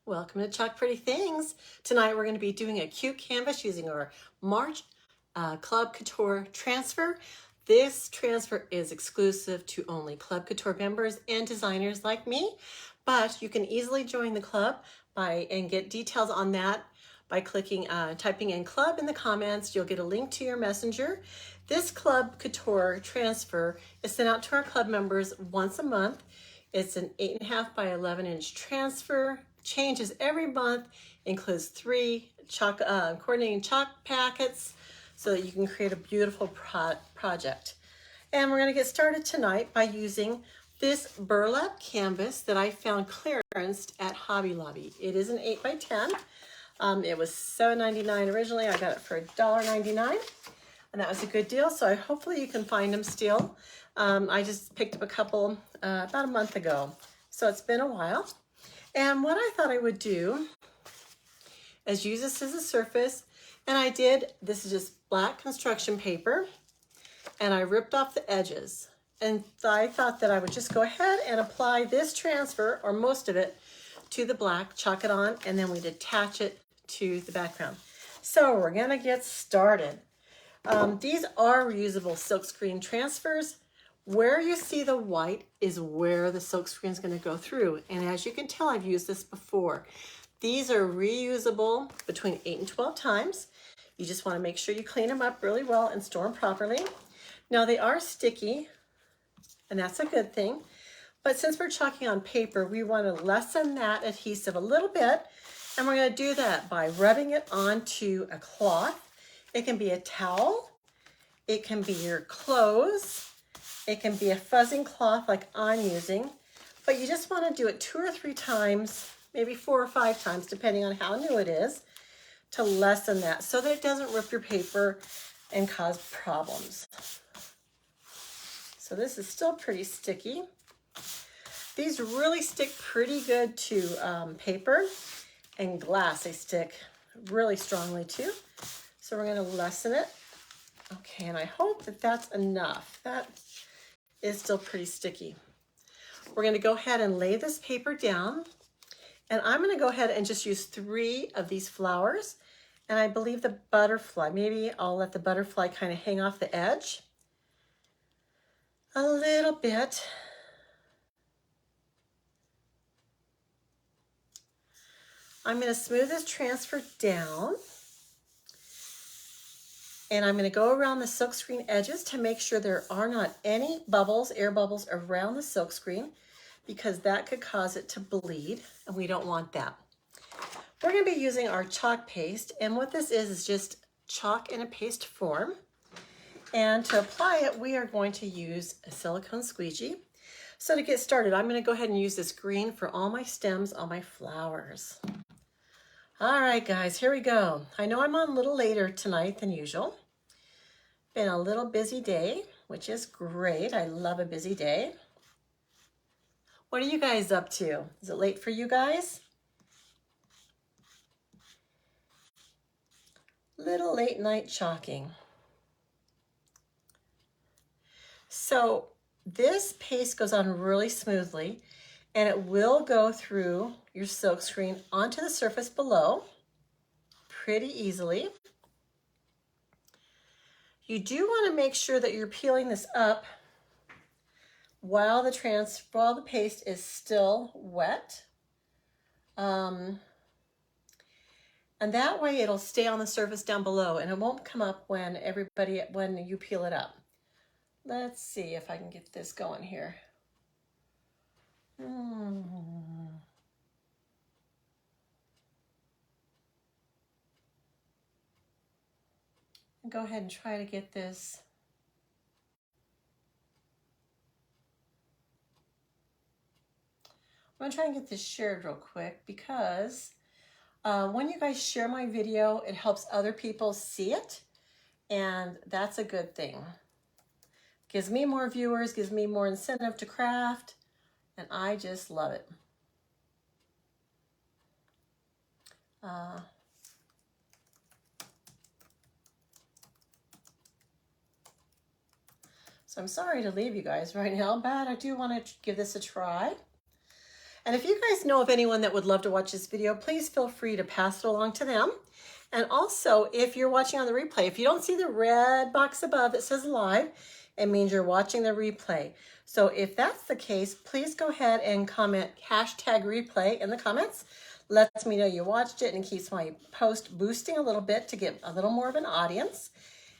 Welcome to Chalk Pretty Things. Tonight we're going to be doing a cute canvas using our March Club Couture transfer. This transfer is exclusive to only Club Couture members and designers like me, but you can easily join the club and get details on that by typing in club in the comments. You'll get a link to your messenger. This Club Couture transfer is sent out to our club members once a month. It's an 8.5 by 11 inch transfer. Changes every month, includes 3 coordinating chalk packets so that you can create a beautiful project. And we're going to get started tonight by using this burlap canvas that I found clearanced at Hobby Lobby. It is an 8 by 10. It was $7.99 originally. I got it for $1.99, and that was a good deal. So hopefully you can find them still. I just picked up a couple about a month ago, so it's been a while. And what I thought I would do is use this as a surface, and I did, this is just black construction paper, and I ripped off the edges. And I thought that I would just go ahead and apply this transfer, or most of it, to the black, chalk it on, and then we'd attach it to the background. So we're gonna get started. These are reusable silkscreen transfers. Where you see the white is where the silkscreen is going to go through. And as you can tell, I've used this before. These are reusable between 8 and 12 times. You just want to make sure you clean them up really well and store them properly. Now they are sticky, and that's a good thing. But since we're chalking on paper, we want to lessen that adhesive a little bit. And we're going to do that by rubbing it onto a cloth. It can be a towel. It can be your clothes. It can be a fuzzing cloth like I'm using, but you just want to do it 2 or 3 times, maybe 4 or 5 times, depending on how new it is, to lessen that so that it doesn't rip your paper and cause problems. So this is still pretty sticky. These really stick pretty good to paper and glass. They stick really strongly too. So we're going to lessen it. Okay, and I hope that that's enough. That is still pretty sticky. We're going to go ahead and lay this paper down, and I'm going to go ahead and just use 3 of these flowers, and I believe the butterfly, maybe I'll let the butterfly kind of hang off the edge a little bit. I'm going to smooth this transfer down, and I'm going to go around the silkscreen edges to make sure there are not any bubbles, air bubbles around the silkscreen, because that could cause it to bleed, and we don't want that. We're going to be using our chalk paste, and what this is just chalk in a paste form. And to apply it, we are going to use a silicone squeegee. So to get started, I'm going to go ahead and use this green for all my stems, all my flowers. All right, guys, here we go. I know I'm on a little later tonight than usual. Been a little busy day, which is great. I love a busy day. What are you guys up to? Is it late for you guys? Little late night chalking. So this paste goes on really smoothly, and it will go through your silkscreen onto the surface below pretty easily. You do want to make sure that you're peeling this up while the paste is still wet. And that way it'll stay on the surface down below, and it won't come up when you peel it up. Let's see if I can get this going here. Go ahead and try to get this. I'm going to try and get this shared real quick, because when you guys share my video, it helps other people see it, and that's a good thing. Gives me more viewers, gives me more incentive to craft, and I just love it. So I'm sorry to leave you guys right now, but I do want to give this a try. And if you guys know of anyone that would love to watch this video, please feel free to pass it along to them. And also, if you're watching on the replay, if you don't see the red box above that says live, it means you're watching the replay. So if that's the case, please go ahead and comment #replay in the comments. Lets me know you watched it and keeps my post boosting a little bit to get a little more of an audience.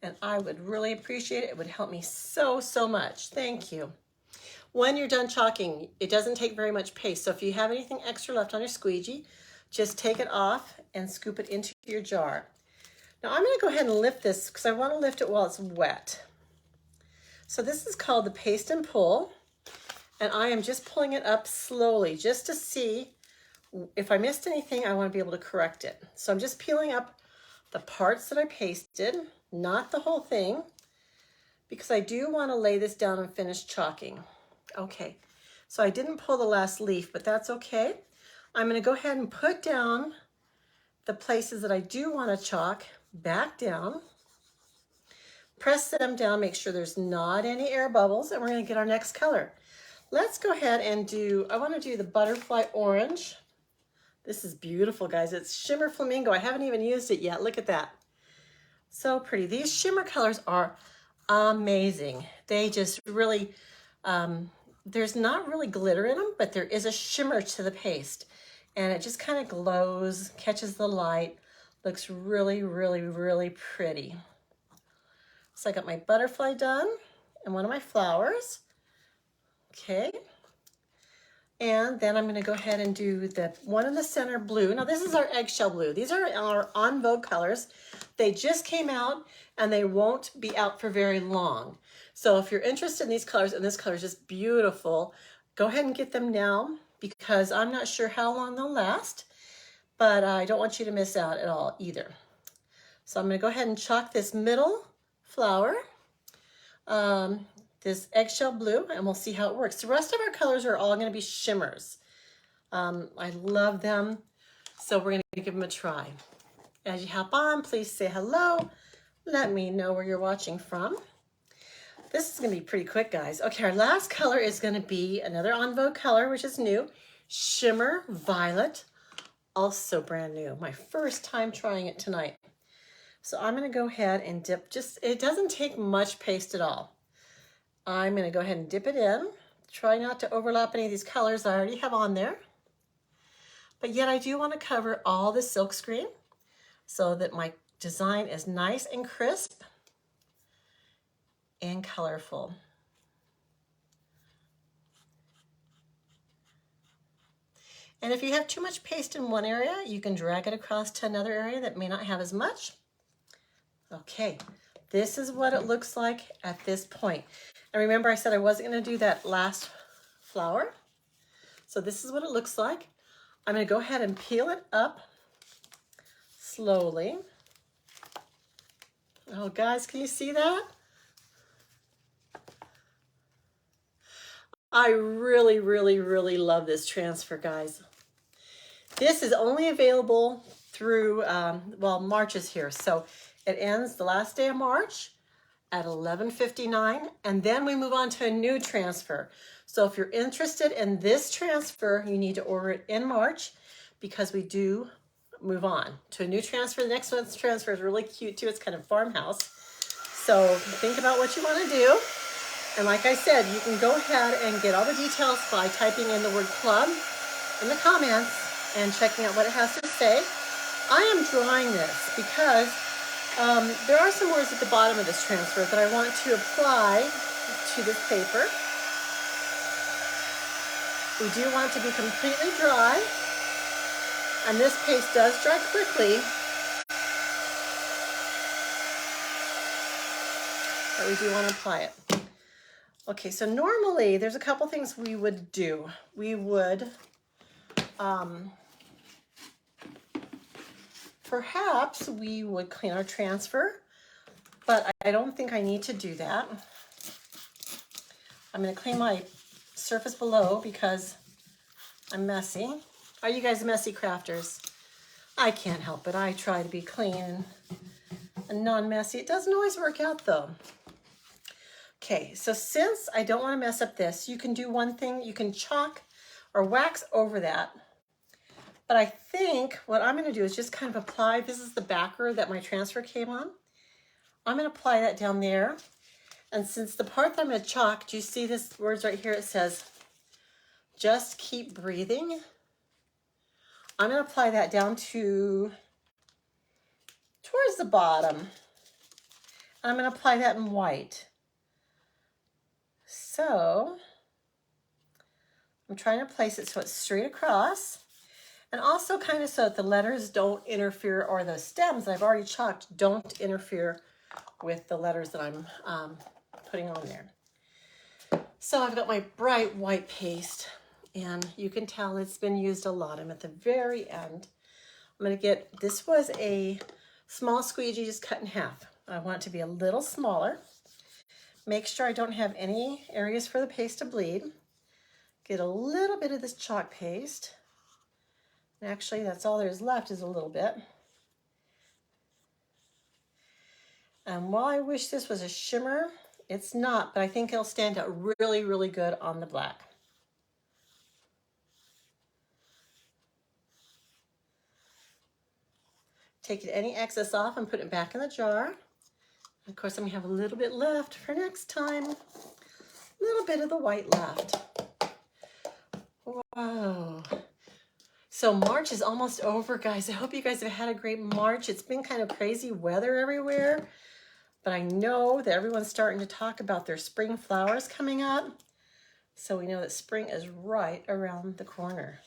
And I would really appreciate it. It would help me so, so much. Thank you. When you're done chalking, it doesn't take very much paste. So if you have anything extra left on your squeegee, just take it off and scoop it into your jar. Now I'm going to go ahead and lift this because I want to lift it while it's wet. So this is called the paste and pull. And I am just pulling it up slowly just to see if I missed anything. I want to be able to correct it. So I'm just peeling up the parts that I pasted, not the whole thing, because I do want to lay this down and finish chalking. Okay, so I didn't pull the last leaf, but that's okay. I'm going to go ahead and put down the places that I do want to chalk back down. Press them down, make sure there's not any air bubbles, and we're going to get our next color. Let's go ahead and I want to do the butterfly orange. This is beautiful, guys. It's shimmer flamingo. I haven't even used it yet. Look at that. So pretty. These shimmer colors are amazing. They just really, there's not really glitter in them, but there is a shimmer to the paste. And it just kind of glows, catches the light, looks really, really, really pretty. So I got my butterfly done and one of my flowers. Okay. And then I'm going to go ahead and do the one in the center blue. Now this is our eggshell blue. These are our on vogue colors. They just came out and they won't be out for very long. So if you're interested in these colors, and this color is just beautiful, go ahead and get them now because I'm not sure how long they'll last, but I don't want you to miss out at all either. So I'm going to go ahead and chalk this middle flower, this eggshell blue, and we'll see how it works. The rest of our colors are all going to be shimmers. I love them, so we're going to give them a try. As you hop on, please say hello. Let me know where you're watching from. This is going to be pretty quick, guys. Okay, our last color is going to be another on vogue color, which is new, Shimmer Violet, also brand new. My first time trying it tonight. So I'm going to go ahead and dip, it doesn't take much paste at all. I'm going to go ahead and dip it in. Try not to overlap any of these colors I already have on there. But yet I do want to cover all the silk screen so that my design is nice and crisp and colorful. And if you have too much paste in one area, you can drag it across to another area that may not have as much. Okay, this is what it looks like at this point. And remember I said I wasn't going to do that last flower. So this is what it looks like. I'm going to go ahead and peel it up slowly. Oh, guys, can you see that? I really, really, really love this transfer, guys. This is only available through, well, March is here. So it ends the last day of March at 11:59, and then we move on to a new transfer. So if you're interested in this transfer, you need to order it in March because we do move on to a new transfer. The next one's transfer is really cute too. It's kind of farmhouse. So think about what you want to do. And like I said, you can go ahead and get all the details by typing in the word club in the comments and checking out what it has to say. I am drawing this because there are some words at the bottom of this transfer that I want to apply to this paper. We do want it to be completely dry, and this paste does dry quickly, but we do want to apply it. Okay, so normally there's a couple things we would do. We would perhaps we would clean our transfer, but I don't think I need to do that. I'm going to clean my surface below because I'm messy. Are you guys messy crafters? I can't help it. I try to be clean and non-messy. It doesn't always work out though. Okay, so since I don't want to mess up this, you can do one thing. You can chalk or wax over that. But I think what I'm going to do is just kind of apply, this is the backer that my transfer came on. I'm going to apply that down there. And since the part that I'm going to chalk, do you see this words right here? It says, just keep breathing. I'm going to apply that down towards the bottom. I'm going to apply that in white. So I'm trying to place it so it's straight across, and also kind of so that the letters don't interfere, or the stems that I've already chalked don't interfere with the letters that I'm putting on there. So I've got my bright white paste, and you can tell it's been used a lot. I'm at the very end. I'm going to get, this was a small squeegee just cut in half. I want it to be a little smaller. Make sure I don't have any areas for the paste to bleed. Get a little bit of this chalk paste. And actually, that's all there's left is a little bit. And while I wish this was a shimmer, it's not, but I think it'll stand out really, really good on the black. Take any excess off and put it back in the jar. Of course, I'm gonna have a little bit left for next time. A little bit of the white left. Whoa. So March is almost over, guys. I hope you guys have had a great March. It's been kind of crazy weather everywhere, but I know that everyone's starting to talk about their spring flowers coming up. So we know that spring is right around the corner.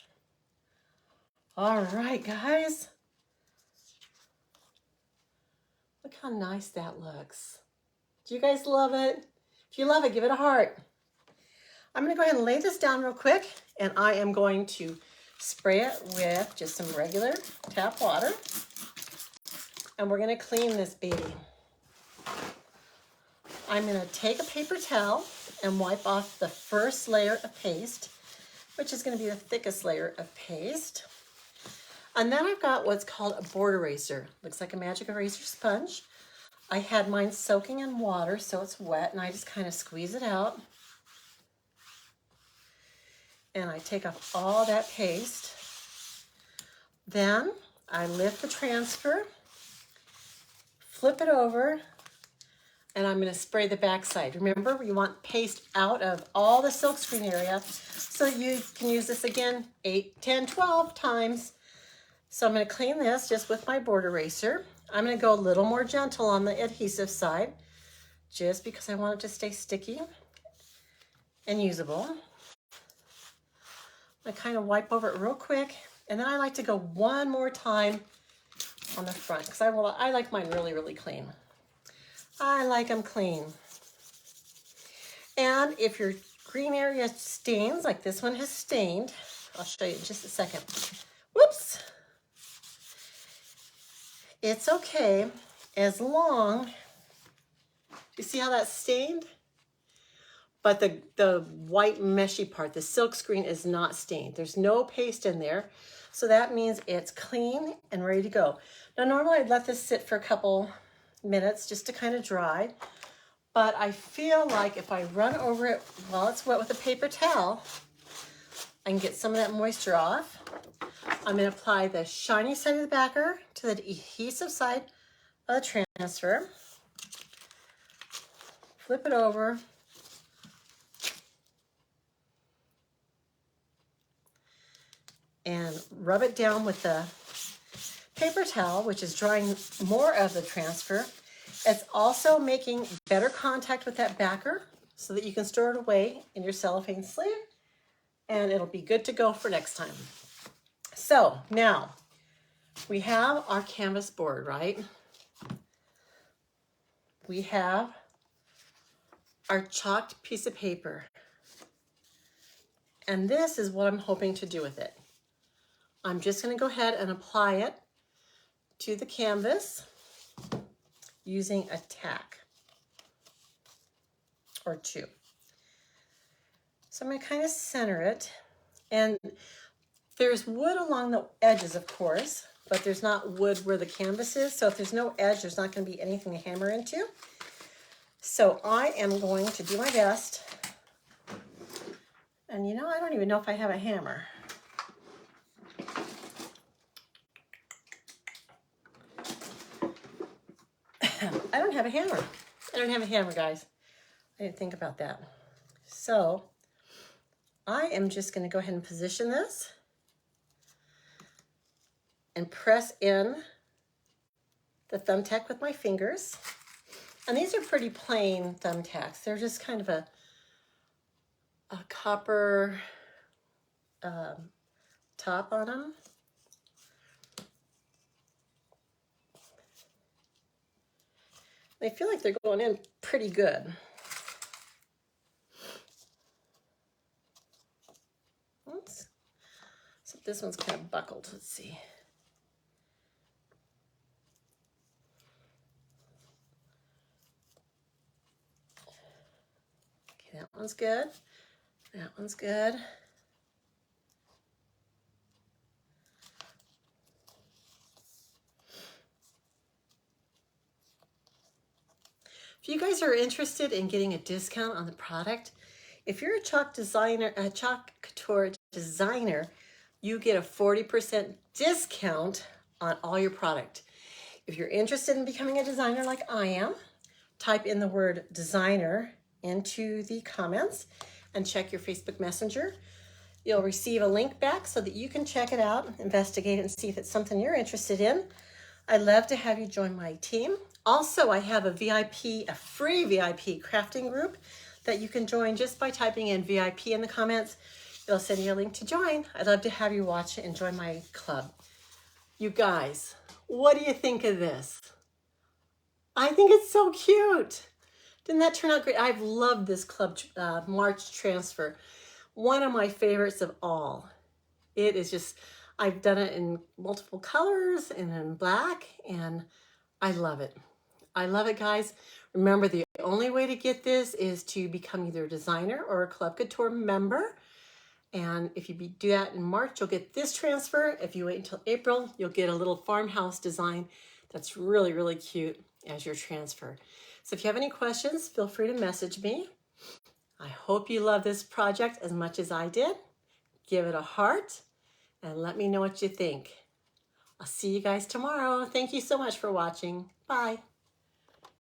All right, guys. Look how nice that looks. Do you guys love it? If you love it, give it a heart. I'm going to go ahead and lay this down real quick, and I am going to spray it with just some regular tap water, and we're going to clean this baby. I'm going to take a paper towel and wipe off the first layer of paste, which is going to be the thickest layer of paste. And then I've got what's called a board eraser. Looks like a magic eraser sponge. I had mine soaking in water so it's wet, and I just kind of squeeze it out. And I take off all that paste. Then I lift the transfer, flip it over, and I'm going to spray the back side. Remember, you want paste out of all the silkscreen area so you can use this again 8, 10, 12 times. So I'm going to clean this just with my board eraser. I'm going to go a little more gentle on the adhesive side just because I want it to stay sticky and usable. I kind of wipe over it real quick, and then I like to go one more time on the front because I like mine really, really clean. I like them clean. And if your green area stains, like this one has stained, I'll show you in just a second. Whoops. It's okay as long, you see how that's stained? But the white meshy part, the silk screen, is not stained. There's no paste in there. So that means it's clean and ready to go. Now, normally I'd let this sit for a couple minutes just to kind of dry. But I feel like if I run over it while it's wet with a paper towel, I can get some of that moisture off. I'm going to apply the shiny side of the backer to the adhesive side of the transfer. Flip it over. And rub it down with the paper towel, which is drying more of the transfer. It's also making better contact with that backer so that you can store it away in your cellophane sleeve, and it'll be good to go for next time. So now we have our canvas board, right? We have our chalked piece of paper, and this is what I'm hoping to do with it. I'm just going to go ahead and apply it to the canvas using a tack or two. So I'm going to kind of center it, and there's wood along the edges, of course, but there's not wood where the canvas is. So if there's no edge, there's not going to be anything to hammer into. So I am going to do my best And you know, I don't even know if I have a hammer. I don't have a hammer. I don't have a hammer, guys. I didn't think about that. So I am just going to go ahead and position this and press in the thumbtack with my fingers. And these are pretty plain thumbtacks. They're just kind of a copper top on them. They feel like they're going in pretty good. Oops. So this one's kind of buckled. Let's see. Okay, that one's good. That one's good. If you guys are interested in getting a discount on the product, if you're a chalk couture designer, you get a 40% discount on all your product. If you're interested in becoming a designer like I am, type in the word designer into the comments and check your Facebook Messenger. You'll receive a link back so that you can check it out, investigate it, and see if it's something you're interested in. I'd love to have you join my team. Also, I have a free VIP crafting group that you can join just by typing in VIP in the comments. It'll send you a link to join. I'd love to have you watch and join my club. You guys, what do you think of this? I think it's so cute. Didn't that turn out great? I've loved this club March transfer. One of my favorites of all. It is just, I've done it in multiple colors and in black, and I love it. I love it, guys. Remember, the only way to get this is to become either a designer or a Club Couture member. And if you do that in March, you'll get this transfer. If you wait until April, you'll get a little farmhouse design that's really, really cute as your transfer. So if you have any questions, feel free to message me. I hope you love this project as much as I did. Give it a heart and let me know what you think. I'll see you guys tomorrow. Thank you so much for watching. Bye.